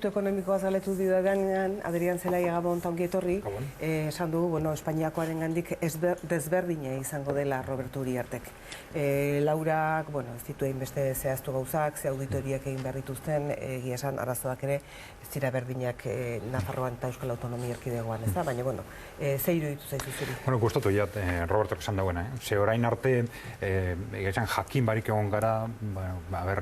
Ekonomikoaz galetu didanean, Adrian Zelaia Gabon eta ongi etorri, esan du, Espainiakoaren gandik desberdina izango dela Roberto Uriartek. Laurak, ez ditu egin beste zehaztu gauzak, ze auditoriak egin behar dituzten, egia esan, arazoak ere, ez dira berdinak Nafarroan eta Euskal Autonomia Erkidegoan, ez da? Baina, ze iruditu zaizu zuri? Gustatu jat, Robertok esan dagoena, ze orain arte, jakin barik egon gara,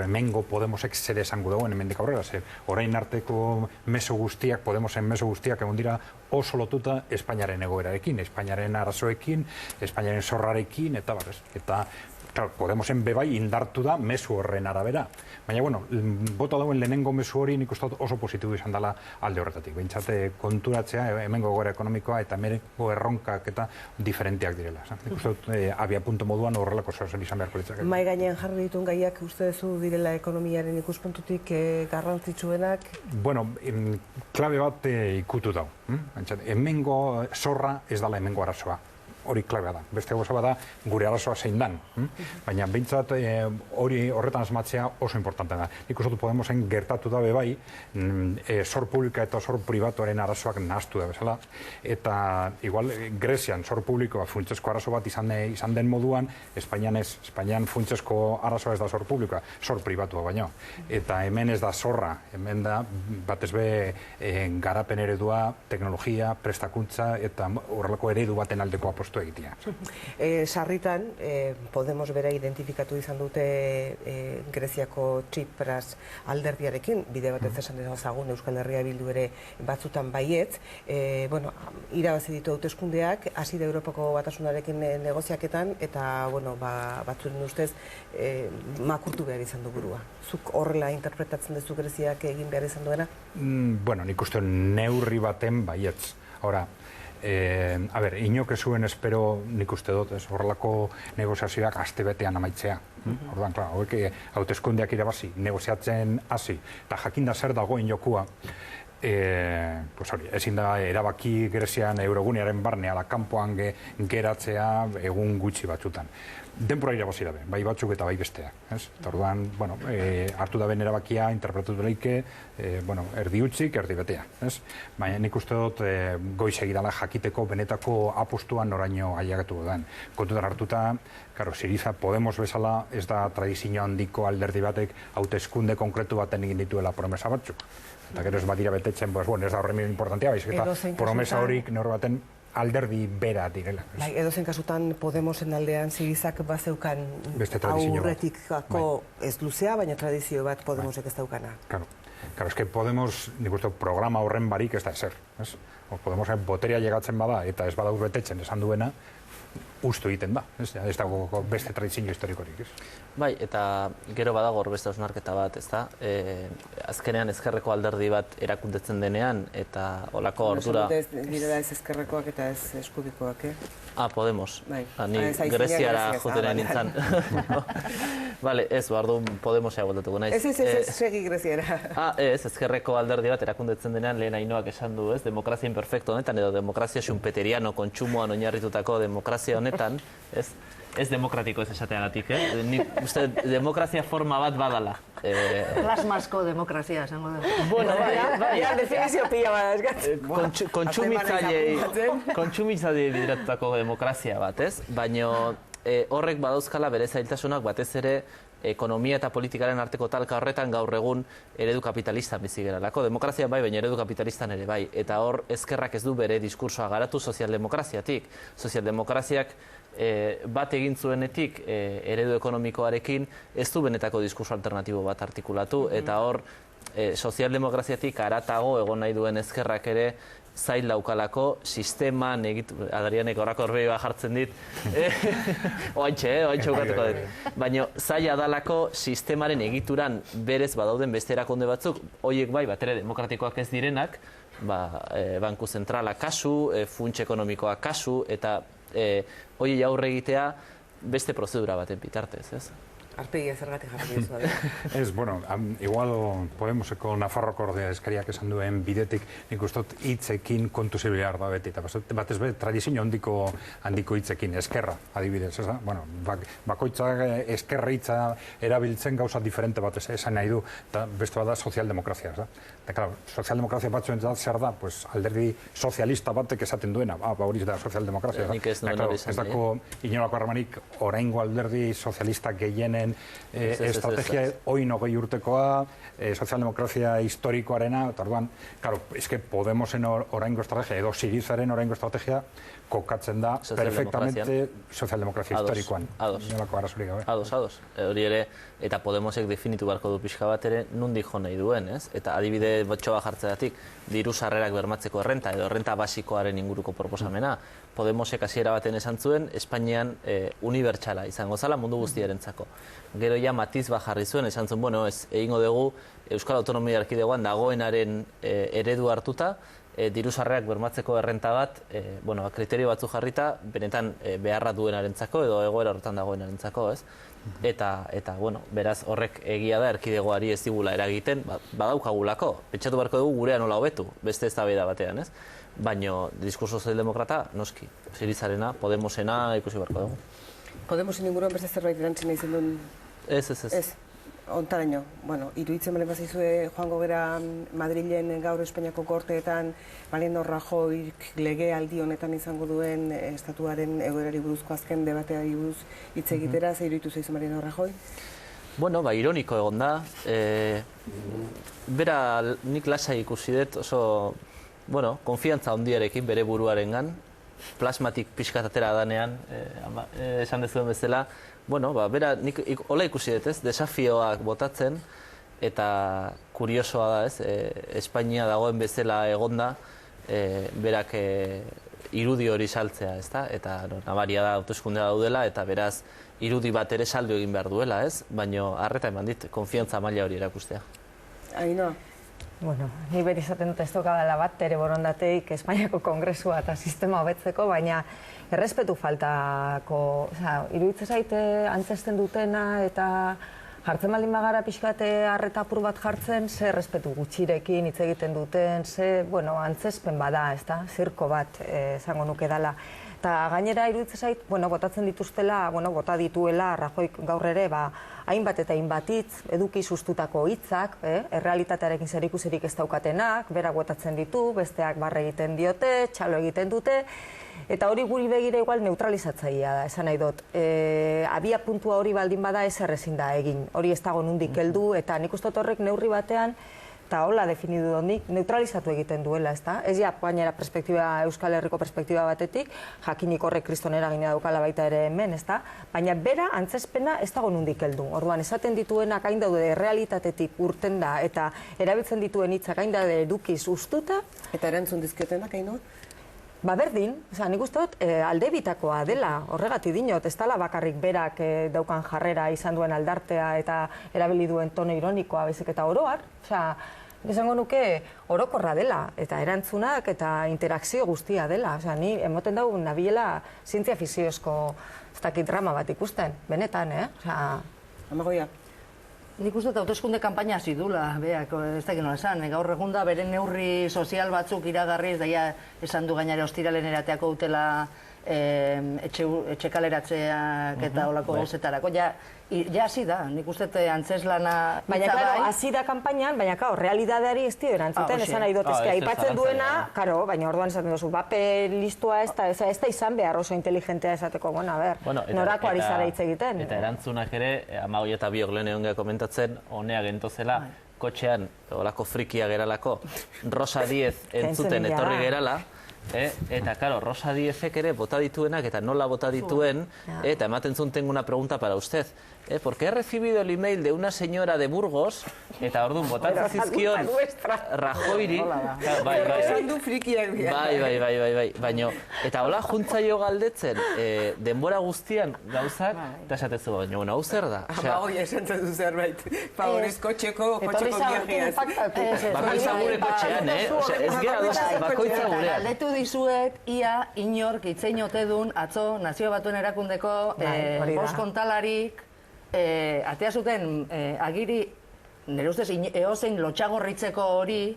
hemengo Podemosek zer esango dagoen hemendik aurrera, ze orain arteko meso guztiak, Podemosen meso guztiak egon dira oso lotuta Espainiaren egoerarekin, Espainiaren arazoekin, Espainiaren zorrarekin, eta barrez. Eta, Podemosen bebai indartu da mesu horren arabera. Baina, bota dauen lehenengo mesu hori nik uste oso positibo izan dela alde horretatik. Behintzate konturatzea, hemengo egoera ekonomikoa eta hemengo erronkak eta diferenteak direla. Nik uste abia punto moduan horrelako zer izan beharko litzake. Mai gainean jarri dituen gaiak uste duzu direla ekonomiaren ikuspuntutik garrantzitsuenak? Klabe bat ikutu dau. Hemengo zorra ez dela hemengo arazoa. Hori klabea da. Beste gauza bada gure arazoa zein dan. Baina behintzat hori horretan asmatzea oso importante da. Nik uste Podemosen gertatu da bebai, zor publika eta zor pribatuaren arazoak nahaztu da bezala. Eta igual Grezian zor publikoa funtsezko arazo bat izan den moduan, Espainian ez. Espainian funtsezko arazoa ez da zor publikoa, zor pribatua baino. Eta hemen ez da zorra, hemen da batez be garapen eredua, teknologia, prestakuntza eta horrelako eredu baten aldeko apostu egitea. Sarritan, Podemos bera identifikatu izan dute Greziako Tsipras alderdiarekin, bide batez esan dezagun Euskal Herria Bildu ere batzutan baietz. Irabazi ditu hauteskundeak, hasi da Europako Batasunarekin negoziaketan, eta batzuen ustez makurtu behar izan du burua. Zuk horrela interpretatzen duzu Greziak egin behar izan duena? Nik uste neurri baten baietz. Inok ez zuen espero, nik uste dut, horrelako negoziazioak aste betean amaitzea. Orduan, hauek hauteskundeak irabazi, negoziatzen hasi, eta jakinda zer dagoen jokua, ezin da erabaki Grezian eurogunearen barne ala kanpoan geratzea egun gutxi batzutan. Denpora irabazi dabe, bai batzuk eta bai besteak. Orduan, hartu daben erabakia, interpretatu daike, erdi utzik, erdi betea. Baina nik uste dut goiz egidala jakiteko benetako apostuan noraino ailegatu den. Kontutan hartuta, Siriza Podemos bezala ez da tradizio handiko alderdi batek hauteskunde konkretu baten egin dituela promesa batzuk. Eta gero ez badira betetzen, ez da horren importantea, baizik eta promesa horik nor baten alderdi bera direla. Edozein kasutan Podemosen aldean Sirizak bazeukan aurretikako ez luzea, baina tradizio bat Podemosek ez daukana. Claro, ez que Podemos, nik uste, programa horren barik ez da ezer. Podemosen boterea llegatzen bada eta ez badauz betetzen esan duena, ustu egiten da, ez dago beste tradizio historikorik. Bai, eta gero badago hor beste hausnarketa bat, ez da? Azkenean ezkerreko alderdi bat erakundetzen denean, eta olako ordura... Direla ez ezkerrekoak eta ez eskubikoak, Podemos. Ni Greziara jotera nintzen. Bale, ez, bardu Podemosea voltatuko naiz. Ez, segi Greziara. Ez, ezkerreko alderdi bat erakundetzen denean lehen Ainoak esan du, ez? Demokrazia imperfecto honetan, edo demokrazia xunpeteriano, kontsumoan oinarritutako demokrazia honetan, ez? Ez demokratiko ez esateagatik, Nik uste demokrazia forma bat badala. Plasmasko demokrazia, esango dugu. Bai, definizio pila bat, kontsumitzailei bideratutako demokrazia bat, ez? Baina horrek badauzkala bere zailtasunak batez ere ekonomia eta politikaren arteko talka horretan gaur egun eredu kapitalistan bizi geralako. Demokrazia bai, baina eredu kapitalistan ere bai. Eta hor ezkerrak ez du bere diskursoa garatu sozialdemokraziatik. Sozialdemokraziak bat egin zuenetik eredu ekonomikoarekin ez du benetako diskurso alternatibo bat artikulatu. Eta hor sozialdemokraziatik haratago egon nahi duen ezkerrak ere zail daukalako sisteman Adrianek horako horbei bat jartzen dit oantxe ukatuko dut baina zaila dalako sistemaren egituran berez badauden beste erakunde batzuk horiek bai bat ere demokratikoak ez direnak banku zentrala kasu, funts ekonomikoa kasu eta horiei aurre egitea beste prozedura baten bitartez, ez? Arpegia zergatik jarri duzu, Ez, bueno, igual Podemoseko Nafarroko ordezkariak esan duen bidetik, nik uste dut hitzekin kontu behar da beti, eta batez be, tradizio handiko hitzekin, eskerra, adibidez, ez da? Bueno, bakoitzak eskerra hitza erabiltzen gauza diferente bat esan nahi du, eta beste bat da sozialdemokrazia, ez da? Eta, claro, sozialdemokrazia batzuen zer da, pues, alderdi sozialista batek esaten duena, hori da sozialdemokrazia, Nik ez nuen hori ez dako inolako harremanik oraingo alderdi sozialista gehienen estrategia oin 20 urtekoa, sozialdemokrazia historikoarena, eta orduan, claro, eske Podemosen oraingo estrategia edo Sirizaren oraingo estrategia kokatzen da perfectamente sozialdemokrazia historikoan. Ados. Inolako arazorik gabe. Ados. Hori ere, eta Podemosek definitu beharko du pixka bat ere, nondik jo nahi duen, ez? Eta adibide botxoa jartzeatik, diru sarrerak bermatzeko errenta edo errenta basikoaren inguruko proposamena, Podemosek hasiera baten esan zuen, Espainian unibertsala izango zala mundu guztiarentzako. Gero ja matiz bat jarri zuen, esan zuen, bueno, ez egingo dugu Euskal Autonomia Erkidegoan dagoenaren eredu hartuta, diru sarrerak bermatzeko errenta bat, kriterio batzu jarrita, benetan beharra duenarentzako edo egoera horretan dagoenarentzako, ez? Eta, beraz horrek egia da erkidegoari ez digula eragiten, badaukagulako, pentsatu beharko dugu gurea nola hobetu, beste eztabaida batean, ez? Baina diskurso sozialdemokrata, noski, Sirizarena, Podemosena ikusi beharko dugu. Podemosen inguruan beste zerbait erantzun nahi zen duen? Ez. Ontaraino, iruditzen bale bazizue joango gera Madrilen gaur Espainiako Gorteetan Mariano Rajoyk lege aldi honetan izango duen estatuaren egoerari buruzko azken debateari buruz hitz egitera, ze iruditu zaizu Mariano Rajoy? Ironiko egon da. Bera nik lasai ikusi dut oso, konfiantza handiarekin bere buruarengan, plasmatik pixkatatera danean, esan dezuen bezala, bera nik hola ikusi dut, ez, desafioak botatzen, eta kuriosoa da, ez, Espainia dagoen bezala egonda, berak irudi hori saltzea, ez da, eta nabaria da hauteskundea daudela, eta beraz irudi bat ere saldu egin behar duela, ez, baina harreta eman dit, konfiantza maila hori erakustea. Ainoa? Ni beri izaten dut ez dokadala bat, ere borondateik Espainiako Kongresua eta sistema hobetzeko, baina errespetu faltako, iruditzen zaite antzesten dutena eta jartzen baldin bagara pixkate harreta apur bat jartzen, ze errespetu gutxirekin hitz egiten duten, ze, antzespen bada, ez da, zirko bat esango nuke dala. Eta gainera iruditzen zait, botatzen dituztela, bota dituela Rajoyk gaur ere, hainbat eta hainbat hitz, eduki sustutako hitzak, errealitatearekin zerikusirik ez daukatenak, berak botatzen ditu, besteak barre egiten diote, txalo egiten dute, eta hori guri begira igual neutralizatzailea da, esan nahi dut. Abia puntua hori baldin bada ez errezin da egin, hori ez dago nundik heldu, eta nik uste horrek neurri batean, eta hola definidu donik, neutralizatu egiten duela, ez da? Ez ja, gainera Euskal Herriko perspektiba batetik, jakinik horrek kriston eragina daukala baita ere hemen, ez da? Baina bera antzespena ez dago nundik heldu. Orduan, esaten dituenak hain daude realitatetik urten da, eta erabiltzen dituen hitzak hain daude edukiz ustuta. Eta erantzun dizkiotenak, Ainoa? Berdin, nik uste dut alde bitakoa dela, horregatik dinot, ez dela bakarrik berak daukan jarrera izan duen aldartea eta erabili duen tono ironikoa, baizik eta oroar, esango nuke orokorra dela, eta erantzunak eta interakzio guztia dela. Ni emoten dugu nabilela zientzia fiziozko drama bat ikusten, benetan, Amagoia? Nik uste hauteskunde kanpaina hasi dula, beak, ez dakit nola esan, gaur egun da beren neurri sozial batzuk iragarriz, daia esan du gainare ostiralen erateako dutela etxe kaleratzeak eta olako gauzetarako. Ja hasi da, nik uste antzeslana... Baina, klaro, hasi da kanpainan, baina, klaro, realidadeari ez dio erantzuten, esan nahi dut, aipatzen duena, klaro, baina orduan esaten duzu, bape listua ez da izan behar oso inteligentea esateko, norako ari zara hitz egiten. Eta erantzunak ere, Amagoi eta biok lehen egon komentatzen, honea gentozela, kotxean, olako frikia geralako, Rosa Díez entzuten etorri gerala, eta, claro, Rosa Díezek ere bota dituenak eta nola bota dituen, eta ematen zuen tengo una pregunta para usted. ¿Por qué he recibido el email de una señora de Burgos? Eta orduan botatzen zizkion Rajoyri. Bai. Baina, eta hola juntzaio galdetzen, denbora guztian gauzak, eta esatezu, baina hau zer da? Hoi, esantzen du zerbait. Favorez kotxeko viajeaz. Bakoitza gure kotxean, ez gera bakoitza gurean. Galdetu dizuet, ia inork itzein ote dun, atzo, Nazio Batuen Erakundeko bost kontalarik, atea zuten agiri, nire ustez, eozein lotxagorritzeko hori,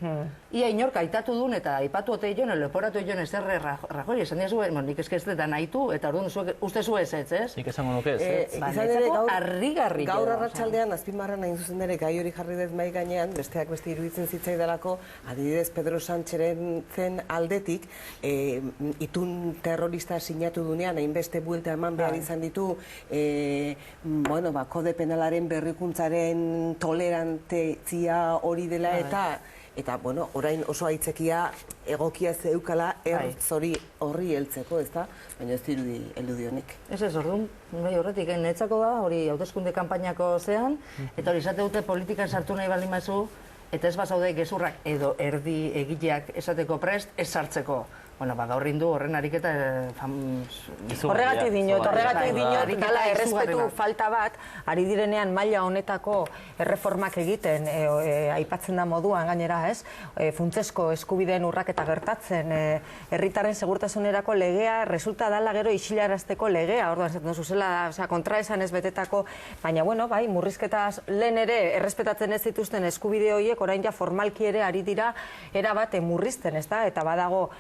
ia inork aitatu duen eta aipatu ote joan, leporatu joan ezerre Rajoi, esan diazu, nik eske ez deta nahitu, eta orduan uste zu ez, ez? Nik esango nuke ez. Izan ere, harrigarri gaur arratsaldean azpimarran hain zuzen ere gai hori jarri dut mai gainean, besteak beste iruditzen zitzaidalako, adibidez Pedro Sánchezen zen aldetik, itun terrorista sinatu dunean, hainbeste buelta eman behar izan ditu, kode penalaren berrikuntzaren tolerantzia hori dela eta orain oso aitzekia egokia zeukala ertz horri heltzeko, ez da? Baina ez dirudi heldu honik. Ez orduan, horretik, netzako da, hori hauteskunde kanpainako zean, eta hori esate dute politikan sartu nahi baldin bazu, eta ez bazaude gezurrak edo erdi egileak esateko prest, ez sartzeko. Gaur rindu horren ariketa... Horregatik dinot, dala errespetu falta bat, ari direnean maila honetako erreformak egiten, aipatzen da moduan gainera, ez? Funtsesko eskubideen urraketa gertatzen, herritarren segurtasunerako legea, resulta dala gero isilarazteko legea, orduan zaten duzu zela, kontraesan ez betetako, baina, bai, murrizketaz lehen ere errespetatzen ez dituzten eskubide horiek, orain ja formalki ere ari dira erabat murrizten, ez da? Eta badago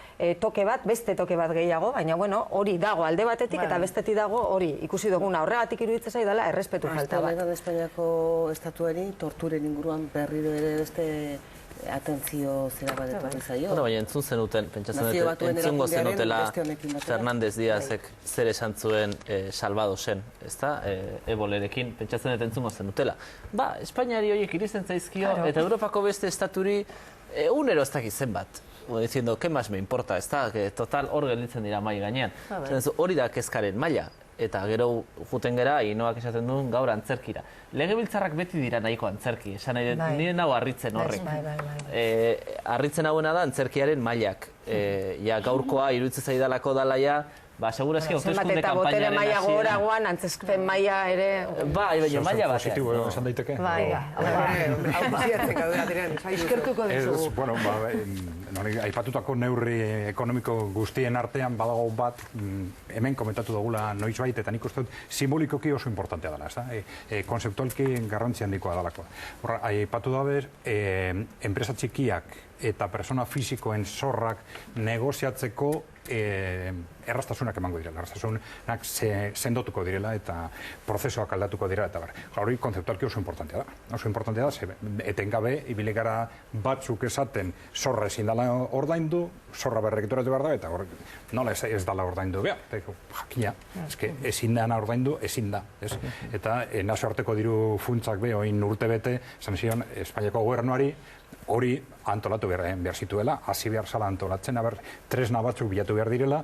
beste toke bat gehiago, baina hori dago alde batetik eta bestetik dago hori ikusi duguna. Horregatik iruditzen zaidala errespetu falta bat. Honetan Espainiako estatuari torturen inguruan berriro ere beste atentzio zera bat etorri zaio. Baina entzun zenuten, entzungo zenutela Fernández Díazek zer esan zuen Salvadosen, ezta? Ebolerekin, pentsatzen dut entzungo zenutela. Espainiari horiek iristen zaizkio, eta Europako beste estaturi unero ez dakiz zenbat. Diciendo, ¿qué más me importa? Está, que total hor gelditzen dira mai gainean. Hori da kezkaren maila. Eta gero juten gera, inoak esaten duen gaur antzerkira. Legebiltzarrak beti dira nahiko antzerki. Esan nahi, nire nago harritzen horrek. Harritzen hauena da antzerkiaren mailak. Gaurkoa iruditzen zaidalako dalaia, segurazki hauteskunde kampainaren hasiera. Botere maila goragoan, antzespen maila ere... baina maila batean. Positibo esan daiteke. Eskertuko dizugu. Aipatutako neurri ekonomiko guztien artean badago bat, hemen komentatu dugula noizbait, eta nik uste dut simbolikoki oso importantea dela, ez da? Konzeptualki garrantzi handikoa dalako. Aipatu dabe, enpresa txikiak eta persona fisikoen zorrak negoziatzeko errastasunak emango direla, errastasunak sendotuko direla eta prozesuak aldatuko direla eta bar. Hori konzeptualki oso importantea da. Oso importantea da, etengabe, ibile gara batzuk esaten zorra ezin dela ordaindu, zorra berregituratu behar da, eta nola ez dela ordaindu behar. Jakina, ezin dena ordaindu, ezin da. Eta nazioarteko diru funtsak oin urte bete, esan zion, Espainiako gobernuari, hori antolatu behar zituela, hasi behar zala antolatzen, tresna batzuk bilatu behar direla,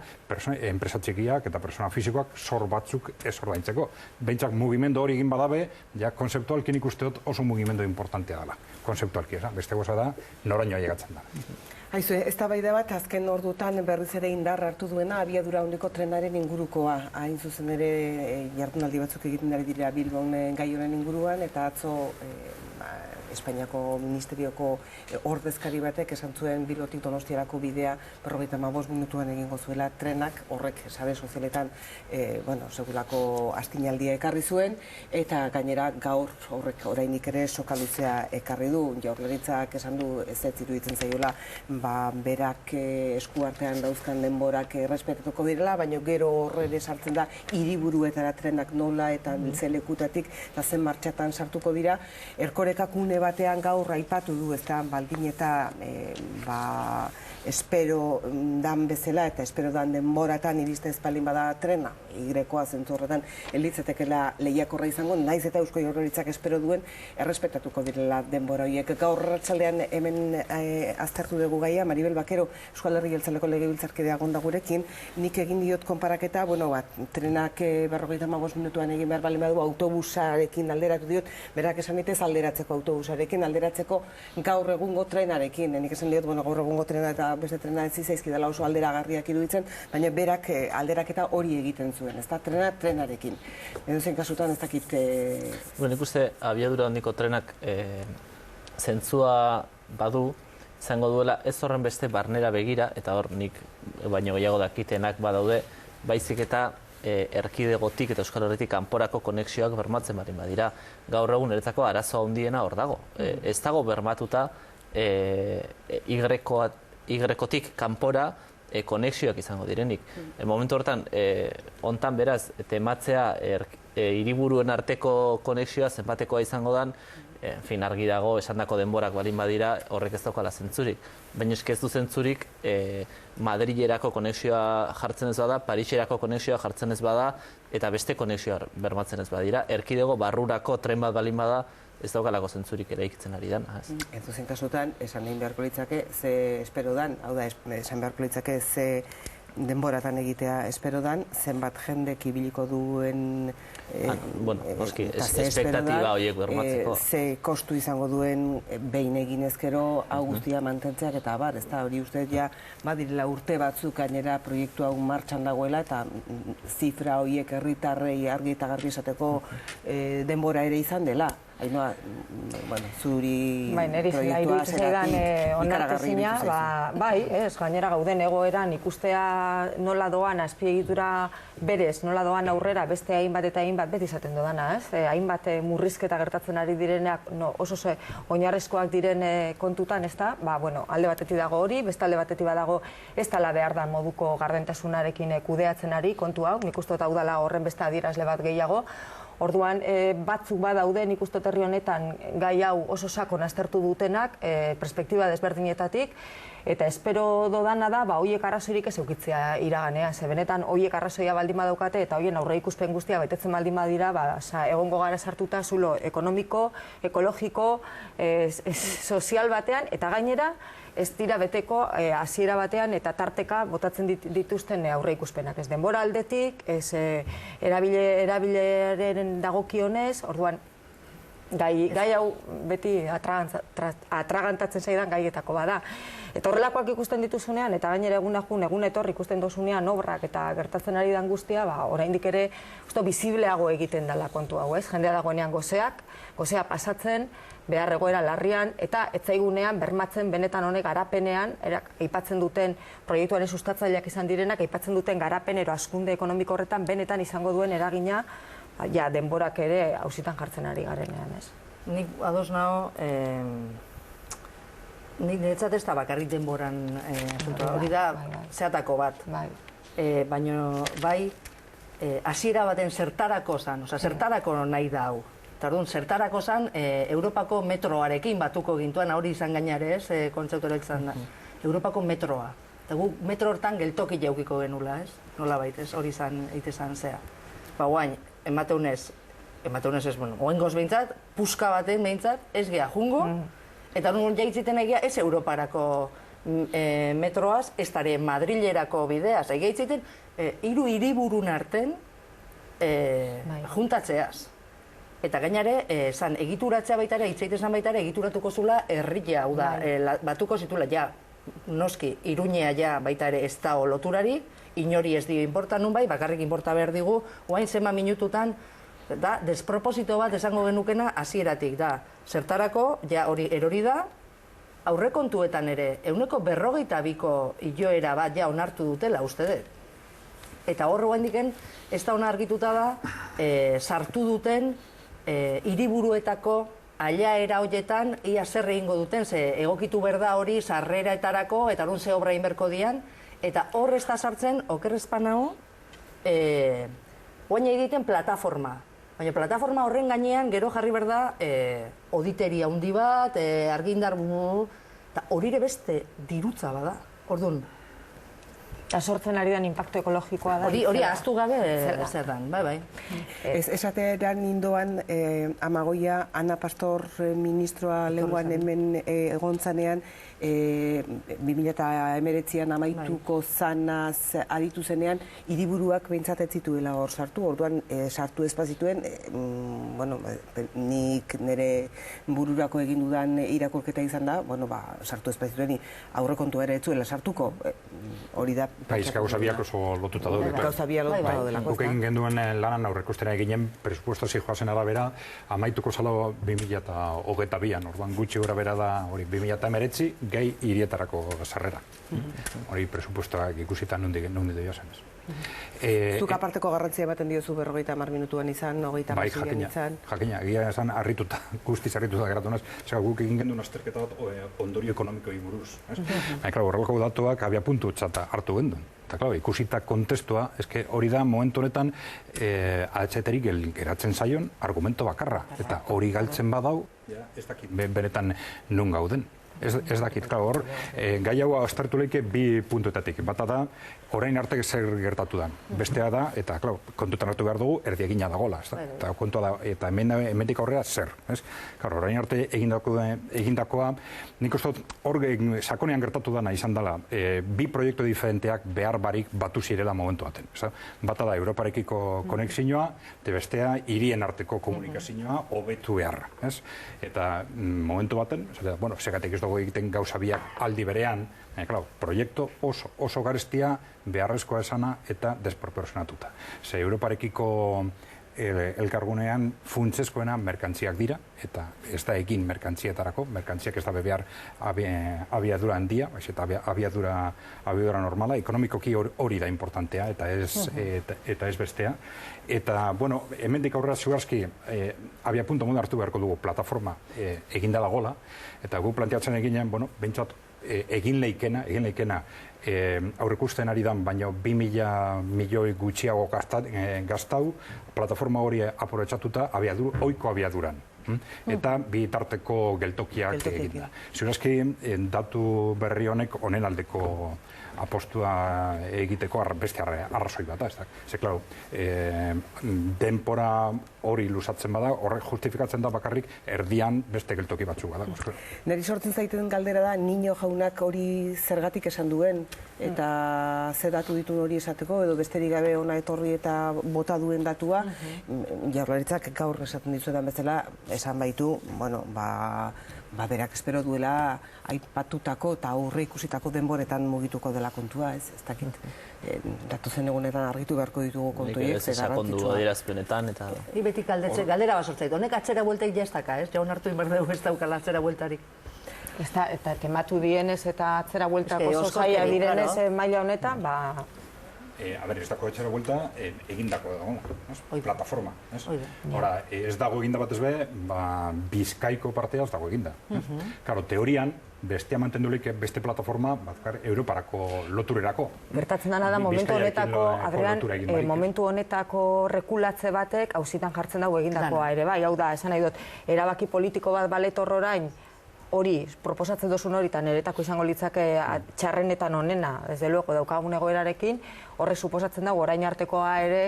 enpresa txikiak eta persona fisikoak zor batzuk ez ordaintzeko. Behintzak mugimendu hori egin badabe, konzeptualki nik uste dut oso mugimendu importantea dela. Konzeptualki, beste goza da, noraino ailegatzen da. Haizu, eztabaida bat azken ordutan berriz ere indar hartu duena abiadura handiko trenaren ingurukoa. Hain zuzen ere jardunaldi batzuk egiten ari dira Bilbon gai honen inguruan, eta atzo Espainiako Ministerioko ordezkari batek esan zuen Bilbotik Donostiarako bidea 55 minutuan egingo zuela trenak, horrek sare sozialetan segulako astinaldia ekarri zuen, eta gainera gaur horrek orainik ere soka luzea ekarri du. Jaurlaritzak esan du ez iruditzen zaiola berak eskuartean dauzkan denborak errespetatuko direla, baina gero horre sartzen da hiriburuetara trenak nola eta zelekutatik eta zen martxatan sartuko dira. Erkorekak une batean gaur aipatu du, ez da, baldin eta espero dan bezala eta espero dan denboratan iristen espaldin bada trena, igrekoa zentzu horretan elitzetekela lehiakorra izango, naiz eta Eusko Jaurlaritzak espero duen errespetatuko direla denbora horiek. Gaur arratsaldean hemen aztertu dugu gaia, Maribel Bakero, Euskal Herri Jeltzaleko legebiltzarkidea egonda gurekin, nik egin diot konparaketa, trenak 55 minutuan egin behar baldin badu autobusarekin alderatu diot, berak esan ditez alderatzeko autobusarekin, alderatzeko gaur egungo trenarekin, nik esan diot, gaur egungo trena eta beste trena ez zaizkidala oso alderagarriak iruditzen, baina berak alderaketa hori egiten zuen, ez da, trenarekin. Edozein kasutan ez dakit... Nik uste abiadura handiko trenak zentzua badu, izango duela ez horren beste barnera begira, eta hor nik baino gehiago dakitenak badaude, baizik eta erkidegotik eta Euskal Herritik kanporako konexioak bermatzen baldin badira. Gaur egun niretzako arazo handiena hor dago. Ez dago bermatuta Y-tik kanpora konexioak izango direnik. Momentu hortan, hontan beraz, tematzea hiriburuen arteko konexioa zenbatekoa izango dan, argi dago, esandako denborak balin badira, horrek ez daukala zentzurik. Baina eske ez du zentzurik Madrilerako konexioa jartzen ez bada, Pariserako konexioa jartzen ez bada, eta beste konexioa bermatzen ez badira. Erkidego barrurako tren bat balin bada, ez daukalako zentzurik eraikitzen ari dan. Entuzen kasutan, esan egin beharko litzake, ze espero dan, hau da, esan beharko litzake, ze denboratan egitea espero dan, zenbat jendek ibiliko duen noski, espektatiba horiek bermatzeko. Ze kostu izango duen behin egin ezkero hau guztia mantentzeak eta bar, ez da, hori uste ja badirela urte batzuk gainera proiektu hau martxan dagoela eta zifra horiek herritarrei argi eta garbi esateko denbora ere izan dela. Ainhoa, zuri proiektua zeratik onartezina, bai, gainera gauden egoeran ikustea nola doan azpiegitura berez, nola doan aurrera beste hainbat eta hainbat beti izaten dodana, ez? Hainbat murrizketa gertatzen ari direnak oso oinarrizkoak diren kontutan, ez da? Alde batetik dago hori, beste alde batetik badago ez dela behar da moduko gardentasunarekin kudeatzen ari kontu hau, nik uste dut hau dela horren beste adierazle bat gehiago. Orduan, batzuk badaude nik uste herri honetan gai hau oso sakon aztertu dutenak, perspektiba desberdinetatik, eta espero dodana da, horiek arrazoirik ez eukitzea iraganean. Ze benetan, horiek arrazoia baldin badaukate eta horien aurre ikuspen guztia betetzen baldin badira, egongo gara sartuta zulo ekonomiko, ekologiko, sozial batean, eta gainera, ez dira beteko hasiera batean eta tarteka botatzen dituzten aurre ikuspenak. Ez denbora aldetik, ez erabileraren dagokionez, orduan, gai hau beti atragantatzen zaidan gaietako bada. Eta horrelakoak ikusten dituzunean, eta gainera egun etorri ikusten dozunean obrak eta gertatzen ari dan guztia, oraindik ere bizibleago egiten dela kontu hau, ez? Jendea dagoenean gozea pasatzen, behar egoera larrian, eta etzaigunean bermatzen benetan honek garapenean, aipatzen duten proiektuaren sustatzaileak izan direnak, aipatzen duten garapen ero hazkunde ekonomiko horretan benetan izango duen eragina, denborak ere auzitan jartzen ari garenean, ez? Nik ados nago, nik niretzat ez da bakarrik denboran hori da zehatako bat. Baina bai, hasiera baten zertarako zan, zertarako nahi da hau. Tardun, zertarako zan, Europako metroarekin batuko gintuan, hori izan gainare ez, kontzeptu izan da. Europako metroa. Eta gu metro hortan geltoki jaukiko genula, ez? Nola baitez, hori izan eitezan zea. Guain, emateunez ez, oengoz behintzat, puska baten behintzat, ez geha jungo, eta nun jaitziten egia ez Europarako metroaz, ez dara Madrilerako bideaz, egia itziten, hiru hiriburun arten juntatzeaz. Eta gainare, egituratzea baita ere, itzaitezan baita ere, egituratuko zula herria, hau da, batuko zitula, noski, Iruñea baita ere ez da loturari, inori ez dio inporta nun bai, bakarrik inporta behar digu, oain zema minututan, desproposito bat esango genukena hasieratik da. Zertarako, hori erori da, aurrekontuetan ere, 42ko iloera bat onartu dutela, uste dut. Eta horro handiken, ez da hona argituta da, sartu duten, hiriburuetako ailaera horietan ia zer egingo duten, ze egokitu berda hori sarreraetarako eta orduan ze obra inberko dian, eta hor ez da sartzen, okerrezpanao, guaina egiten plataforma. Baina plataforma horren gainean gero jarri berda auditeria handi bat, argindar, eta hori ere beste dirutza bada, orduan. Eta sortzen ari den impacto ekologikoa da. Hori ahaztu gabe zerran, bai. Esateran indoan Amagoia, Ana Pastor ministroa lenguan hemen egontzanean, 2019an amaituko zanaz aditu zenean, hiriburuak behintzat ez zituela hor sartu, orduan sartu ez bazituen, nik nire bururako egin dudan irakurketa izan da, sartu ez bazituen aurrekontua ere ez zuela sartuko, hori da. Gauza biak oso lotuta daude. Gauza biak lotuta daude. Guk egin genduen lanan aurrekostera eginen presupuesto zijoazen arabera, amaituko zala 2022an, orduan gutxi gora bera da 2019 gai hirietarako sarrera. Hori presupuestoak ikusitan nundi doia zen ez. Zuk aparteko garrantzia ematen diozu 50 minutuan izan, 30 izan. Jakina, egia esan harrituta, guztiz harrituta geratu naz, guk egin genduen azterketa bat ondorio ekonomikoi buruz. Horrelako datuak abia puntu txata hartu genduen. Eta, ikusita kontestua, hori da momentu honetan AHT-rik geratzen zaion argumento bakarra. Eta hori galtzen badau, ez dakit benetan nun gauden. Ez dakit, hor, gai hau aztertu lehike bi puntuetatik. Bata da, orain arte zer gertatu da. Bestea da, eta kontutan hartu behar dugu, erdi egina dagoela. Eta kontua da, eta hemendik aurrera zer. Orain arte egindakoa, nik uste dut, hor sakonean gertatu dana izan dela, bi proiektu diferenteak behar barik batu zirela momentu baten. Bata da, Europarekiko konexioa, eta bestea, hirien arteko komunikazioa hobetu beharra. Eta momentu baten, segatik ez dugu egiten gauza biak aldi berean, proiektu oso garestia, beharrezkoa esana eta desproportzionatuta. Europarekiko elkargunean funtsezkoena merkantziak dira, eta ez da egin merkantzietarako, merkantziak ez da behar abiadura handia, eta abiadura normala, ekonomikoki hori da importantea, eta ez bestea. Eta, hemendik aurrera ziurazki, abia punto modu hartu beharko dugu plataforma egindala gola, eta gu planteatzen eginen, behintzat egin leikena, aurrekusten ari dan, baina 2.000 milioi gutxiago gaztau, plataforma hori aprobetxatuta oiko abiaduran. Eta bi tarteko geltokiak egin da. Ziurazki, datu berri honek honen aldeko apostua egiteko beste arrazoi bat. Denpora hori luzatzen bada, horrek justifikatzen da bakarrik erdian beste geltoki batzuk bada. Neri sortzen zaiten galdera da, Niño jaunak hori zergatik esan duen, eta zer datu ditun hori esateko, edo besterik gabe ona etorri eta bota duen datua, Jaurlaritzak gaur esaten dizuetan bezala, esan baitu, berak espero duela aipatutako eta aurre ikusitako denboretan mugituko dela kontua, ez dakit. Datozen egunetan argitu beharko ditugu kontuiek, ze garrantzitsua. Adierazpenetan eta... Beti galdera bat sortzait, honek atzera bueltaik jaztaka, ez? Jaun hartu inberdeu ez daukala atzera bueltarik. Eta tematu dienez eta atzera bueltako zozaia direnez maila honetan, ez dago etxera buelta, egindako dago, plataforma. Ez dago eginda batez be, Bizkaiko partea ez dago eginda. Teorian, bestea mantendulik beste plataforma Europarako loturerako. Gertatzen dena da momentu honetako, Adrian, momentu honetako rekulatze batek auzitan jartzen dago egindakoa ere, hau da, esan nahi dut, erabaki politiko bat baletor orain, hori, proposatzen duzun hori, eta niretako izango litzake txarrenetan onena, desde luego, daukagun egoerarekin, horre suposatzen dago orain artekoa ere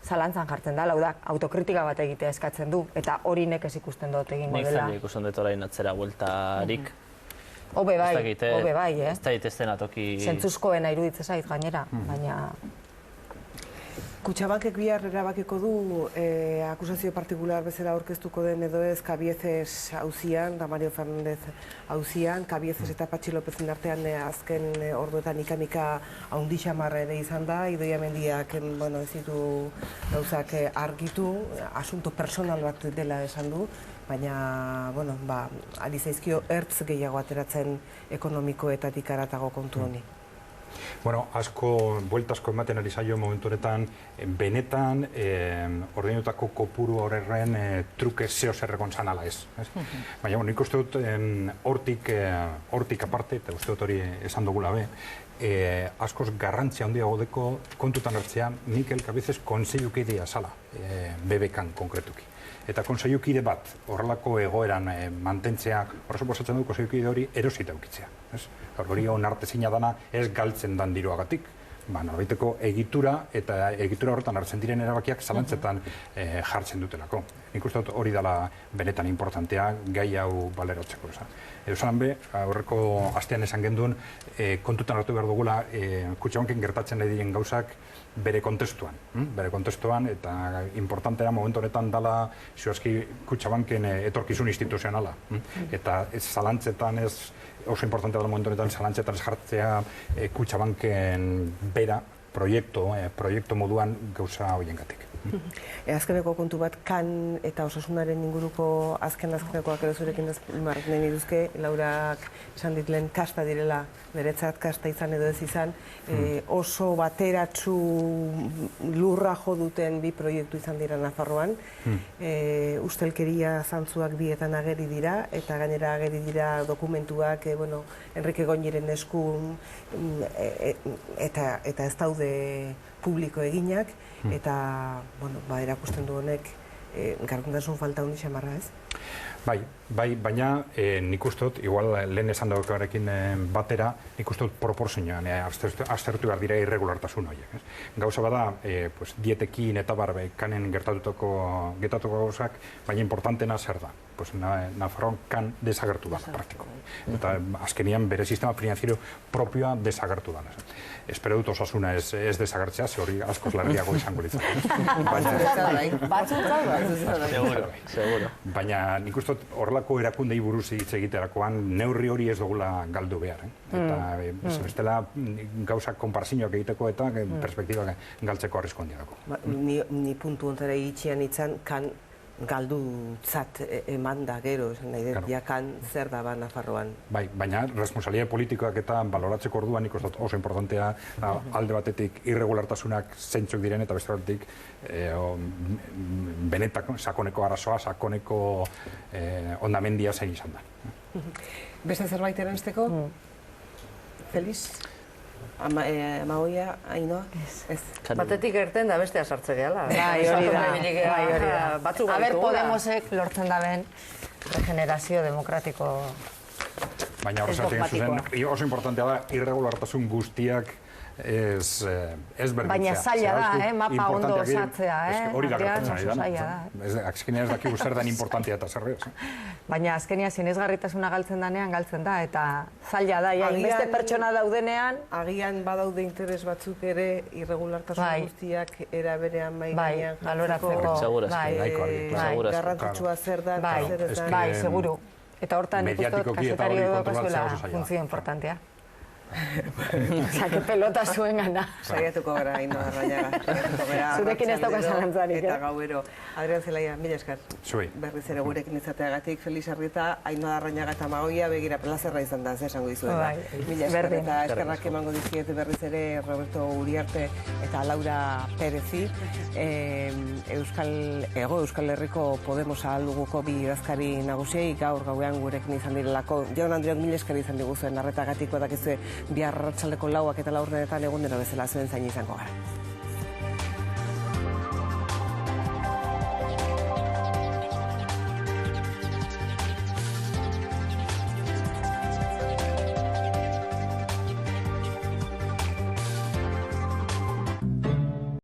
zalantzan jartzen da, da, autokritika bat egitea eskatzen du, eta hori nekez ikusten dut egingo dela. Nik ikusten dut orain atzera bueltarik. Hobe bai, ez da itezten atoki... Zentzuzkoena iruditzen zait gainera, baina... Kutxabankek bihar erabakiko du akusazio partikular bezala aurkeztuko den edo ez Cabiezes auzian, da Mario Fernández auzian, Cabiezes eta Patxi Lopezen artean azken orduetan ika-mika haundi xamar ere izan da, Idoia Mendiak ez ditu gauzak argitu, asunto personal bat dela esan du, baina, ari zaizkio ertz gehiago ateratzen ekonomikoetatik aratago kontu honi. Buelta asko ematen ari zaio momentu honetan, benetan ordeinutako kopuru horren truke zeo zerregon zanala ez. Baina, nik uste dut hortik aparte, eta uste dut hori esan dugula be, askoz garrantzia handiago deko kontutan hartzea Mikel Cabiezes konseiukidea zala, BBK-an konkretuki. Eta konseiukide bat, horrelako egoeran mantentzea, horrezo posatzen du konseiukide hori erosita eukitzea. Hori onartezina dana ez galtzen dan diruagatik. Norbaiteko egitura eta egitura horretan hartzen diren erabakiak zalantzetan jartzen dutelako. Nik uste dut hori dela benetan importantea gai hau baleratzeko. Edo be, aurreko astean esan genduen, kontutan hartu behar dugula Kutxabanken gertatzen nahi diren gauzak bere kontestuan, eta importantea momentu honetan dela ziuazki Kutxabanken etorkizun instituzionala. Eta zalantzetan ez oso importantea dela momentu honetan zalantzetan ez jartzea Kutxabanken bera proiektu moduan gauza horiengatik. Azkeneko kontu bat, kan eta osasunaren inguruko azkenekoak edo zurekin azpimarrak nahi niduzke, Laurak esan dit lehen kasta direla, beretzat kasta izan edo ez izan, oso bateratsu lurra jo duten bi proiektu izan dira Nafarroan, ustelkeria zantzuak bietan ageri dira, eta gainera ageri dira dokumentuak, Enrique Goñiren esku eta ez daude publiko eginak, eta, erakusten du honek gardentasun falta hundi xamarra, ez? Bai, baina nik uste dut, igual lehen esan daukarekin batera, nik uste dut proporzioan aztertu behar dira irregulartasun horiek. Gauza bada, dietekin eta kanen gertatutako gauzak, baina importantena zer da. Nafarroan kan desagertu da, praktiko. Eta azkenian bere sistema financiero propioa desagertu da. Espero dut osasuna ez desagertzea, ze hori askoz larriago izango litzak. Seguro. Baina nik uste dut horrelako erakundei buruz hitz egiterakoan neurri hori ez dugula galdu behar. Eta bestela gauzak konparzinoak egiteko eta perspektibak galtzeko arrisko handia dago. Ni puntu ontara itxian itzan kan galdutzat eman da gero, nahi dut, jakan zer da ba Nafarroan. Bai, baina responsabilitate politikoak eta baloratzeko orduan nik uste dut oso importantea alde batetik irregulartasunak zeintzuk diren eta beste batetik benetako sakoneko arazoa, sakoneko ondamendia zein izan da. Beste zerbait eranzteko? Feliz? Amagoia, Ainhoa? Ez. Batetik erten da bestea sartze gehala. Bai, hori da. Batzuk Aber, Podemosek lortzen daben regenerazio demokratiko. Baina horrezatik zuzen, oso importantea da, irregulartasun guztiak ez berdintzea. Baina zaila da, mapa ondo osatzea, hori da gertatzen ari da. Azkenean ez dakigu zer den importantea eta zer ez. Baina azkenean sinesgarritasuna galtzen danean galtzen da, eta zaila da, beste pertsona daudenean. Agian badaude interes batzuk ere irregulartasun guztiak era berean mai gainean. Bai, baloratzeko. Garrantzitsua zer da, zer ez da. Bai, seguru. Eta hortan ikustot kasetario daukazuela funtzio importantea. Osa, que pelota zuen gana. Saiatuko gara, Ainhoa Arrañaga. Zurekin ez dauka zalantzarik. Eta gauero. Adrian Zelaia, mila esker. Zuei. Berriz ere gurekin izateagatik, Feliz Arrieta, Ainhoa Arrañaga eta Amagoia, begira plazerra izan da, esango dizuela. Mila esker eta eskerrak emango diziet berriz ere Roberto Uriarte eta Laura Perezi. Euskal Herriko Podemosa alduguko bi idazkari nagusiei gaur gauean gurekin izan direlako. Jaun Andreok mila esker izan diguzuen arretagatiko dakizue bihar arratsaldeko 4 eta 4 egun dena bezala zuen zain izango gara.